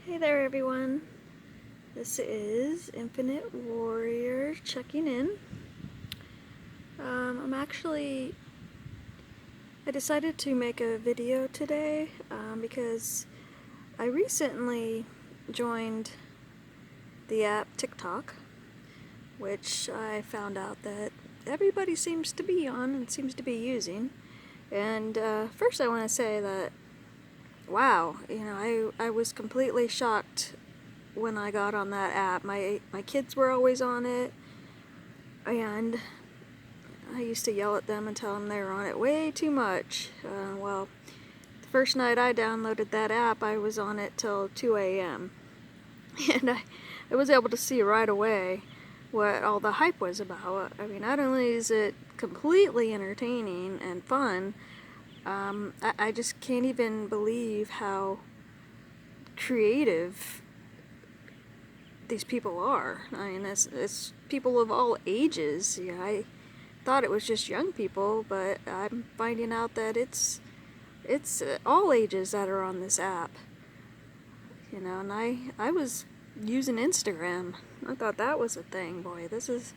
Hey there everyone, this is Infinite Warrior checking in. I decided to make a video today because I recently joined the app TikTok, which I found out that everybody seems to be on and seems to be using. And first I want to say that, wow, I was completely shocked when I got on that app. My kids were always on it, and I used to yell at them and tell them they were on it way too much. Well, the first night I downloaded that app, I was on it till 2 a.m. And I was able to see right away what all the hype was about. I mean, not only is it completely entertaining and fun, I just can't even believe how creative these people are. I mean, it's people of all ages. Yeah, I thought it was just young people, but I'm finding out that it's all ages that are on this app. And I was using Instagram. I thought that was a thing. Boy, this is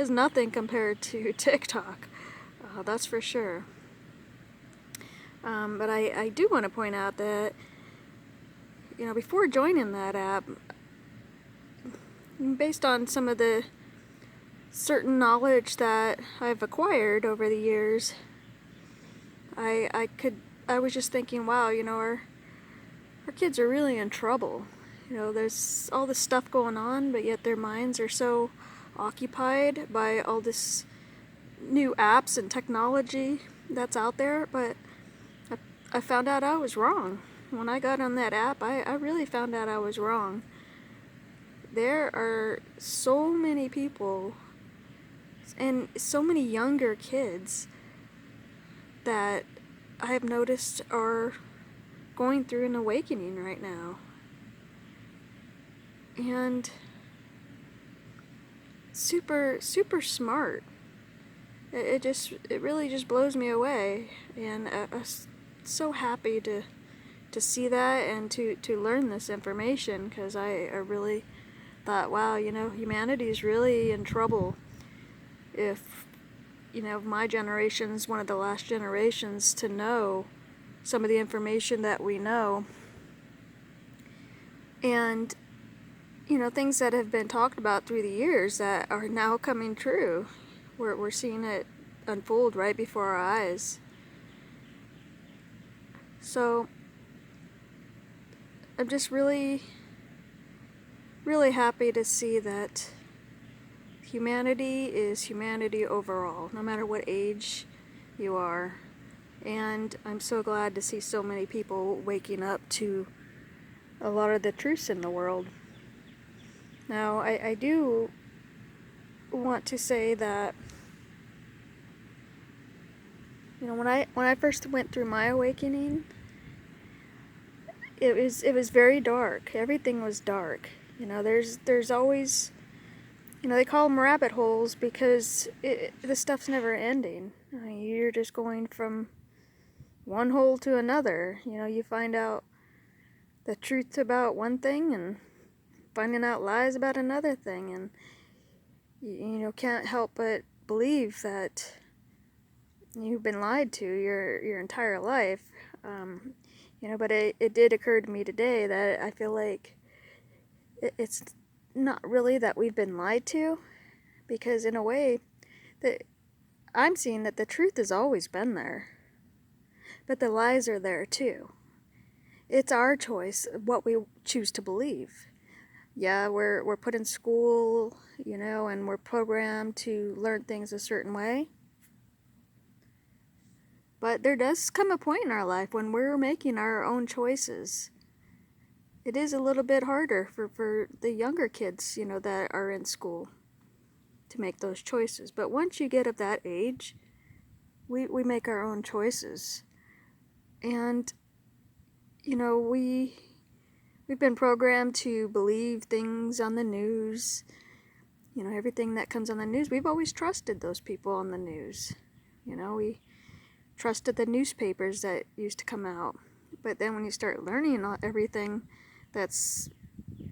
nothing compared to TikTok. That's for sure. But I do want to point out that, before joining that app, based on some of the certain knowledge that I've acquired over the years, I was just thinking, wow, our kids are really in trouble. There's all this stuff going on, but yet their minds are so occupied by all this new apps and technology that's out there. But I found out I was wrong. When I got on that app, I really found out I was wrong. There are so many people and so many younger kids that I have noticed are going through an awakening right now. And super, super smart. It really just blows me away. And I'm so happy to see that and to learn this information, because I really thought, wow, humanity is really in trouble if, my generation's one of the last generations to know some of the information that we know. And, things that have been talked about through the years that are now coming true. We're seeing it unfold right before our eyes. So, I'm just really, really happy to see that humanity is humanity overall, no matter what age you are. And I'm so glad to see so many people waking up to a lot of the truths in the world. Now, I do want to say that, when I first went through my awakening, it was very dark. Everything was dark. There's always, they call them rabbit holes because the stuff's never ending. I mean, you're just going from one hole to another. You find out the truth about one thing and finding out lies about another thing, and you can't help but believe that you've been lied to your entire life. But it did occur to me today that I feel like it's not really that we've been lied to, because in a way that I'm seeing that the truth has always been there, but the lies are there too. It's our choice what we choose to believe. Yeah, we're put in school, and we're programmed to learn things a certain way. But there does come a point in our life when we're making our own choices. It is a little bit harder for the younger kids, that are in school to make those choices. But once you get of that age, we make our own choices. And, we've been programmed to believe things on the news. Everything that comes on the news, we've always trusted those people on the news. We trusted the newspapers that used to come out. But then when you start learning everything that's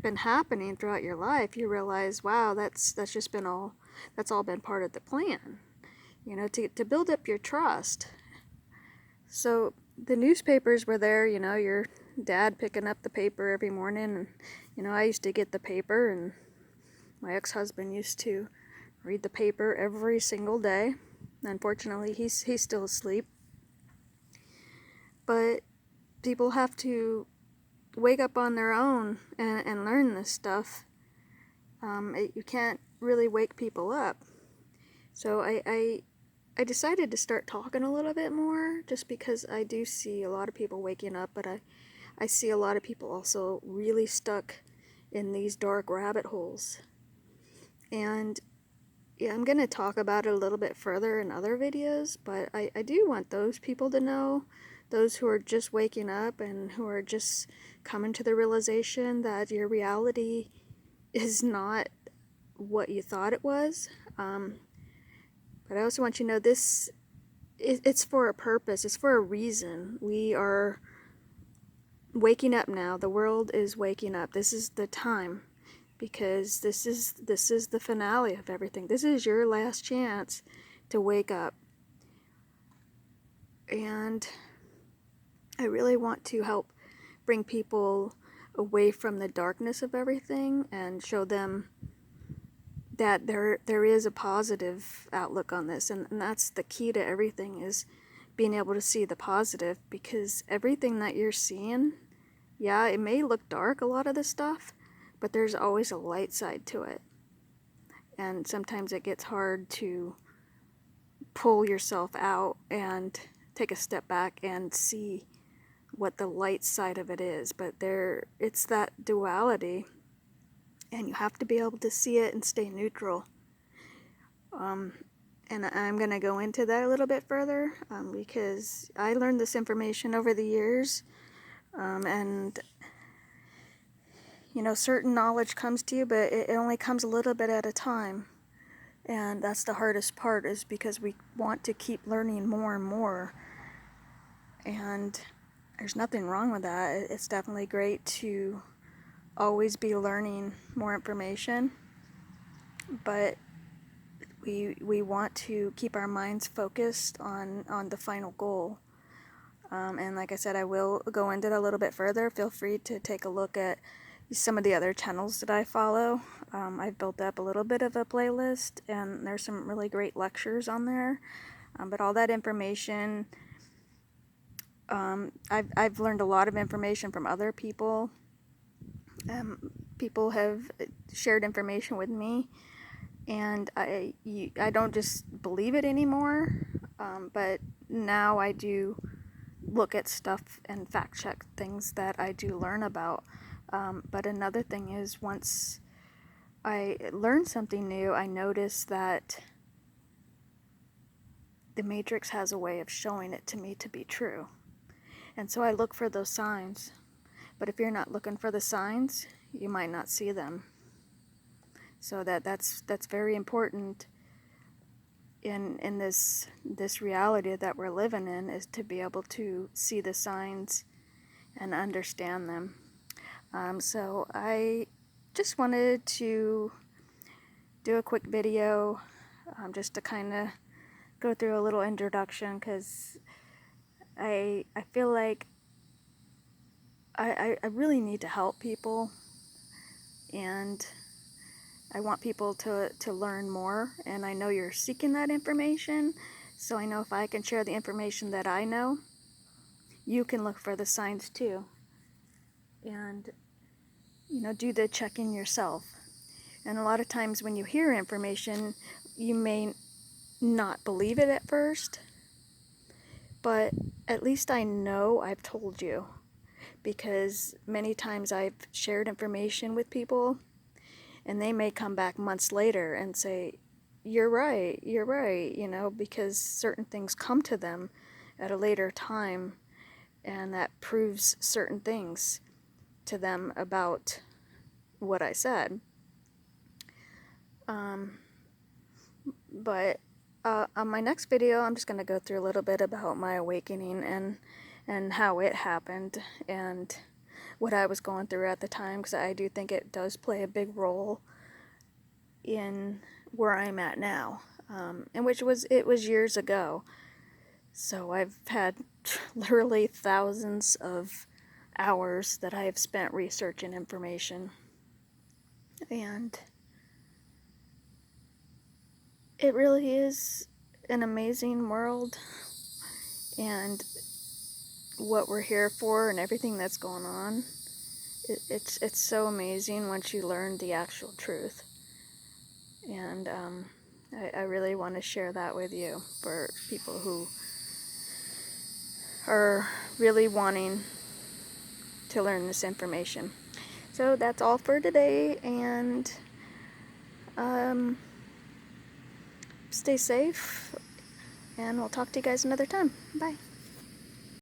been happening throughout your life, you realize, wow, that's just been all, that's all been part of the plan, you know, to build up your trust. So the newspapers were there, you know, your dad picking up the paper every morning, and you know, I used to get the paper, and my ex-husband used to read the paper every single day. Unfortunately, he's still asleep. But people have to wake up on their own and learn this stuff. You can't really wake people up. So I decided to start talking a little bit more, just because I do see a lot of people waking up, but I see a lot of people also really stuck in these dark rabbit holes. And yeah, I'm going to talk about it a little bit further in other videos, but I do want those people to know, those who are just waking up and who are just coming to the realization that your reality is not what you thought it was. But I also want you to know this, it's for a purpose, it's for a reason. We are waking up now. The world is waking up. This is the time, because this is the finale of everything. This is your last chance to wake up. And I really want to help bring people away from the darkness of everything and show them that there is a positive outlook on this, and that's the key to everything, is being able to see the positive, because everything that you're seeing, yeah, it may look dark, a lot of this stuff, but there's always a light side to it. And sometimes it gets hard to pull yourself out and take a step back and see what the light side of it is. But it's that duality, and you have to be able to see it and stay neutral. And I'm going to go into that a little bit further, because I learned this information over the years, and you know, certain knowledge comes to you, but it only comes a little bit at a time. And that's the hardest part, is because we want to keep learning more and more. And there's nothing wrong with that. It's definitely great to always be learning more information. But we want to keep our minds focused on the final goal. And like I said, I will go into it a little bit further. Feel free to take a look at some of the other channels that I follow. I've built up a little bit of a playlist, and there's some really great lectures on there. But all that information, I've learned a lot of information from other people. People have shared information with me, and I don't just believe it anymore, but now I do look at stuff and fact check things that I do learn about. But another thing is, once I learn something new, I notice that the Matrix has a way of showing it to me to be true. And so I look for those signs. But if you're not looking for the signs, you might not see them. So that's very important in this reality that we're living in, is to be able to see the signs and understand them. So I just wanted to do a quick video, just to kind of go through a little introduction, because I feel like I really need to help people, and I want people to learn more, and I know you're seeking that information, so I know if I can share the information that I know, you can look for the signs too, and you know, do the checking yourself. And a lot of times when you hear information, you may not believe it at first, but at least I know I've told you, because many times I've shared information with people, and they may come back months later and say, you're right, you know, because certain things come to them at a later time, and that proves certain things to them about what I said. But on my next video, I'm just going to go through a little bit about my awakening and how it happened, and what I was going through at the time, because I do think it does play a big role in where I'm at now, and it was years ago. So I've had literally thousands of hours that I have spent researching information, and it really is an amazing world, and what we're here for and everything that's going on. It's so amazing once you learn the actual truth. And I really want to share that with you, for people who are really wanting to learn this information. So that's all for today, and stay safe, and we'll talk to you guys another time. Bye.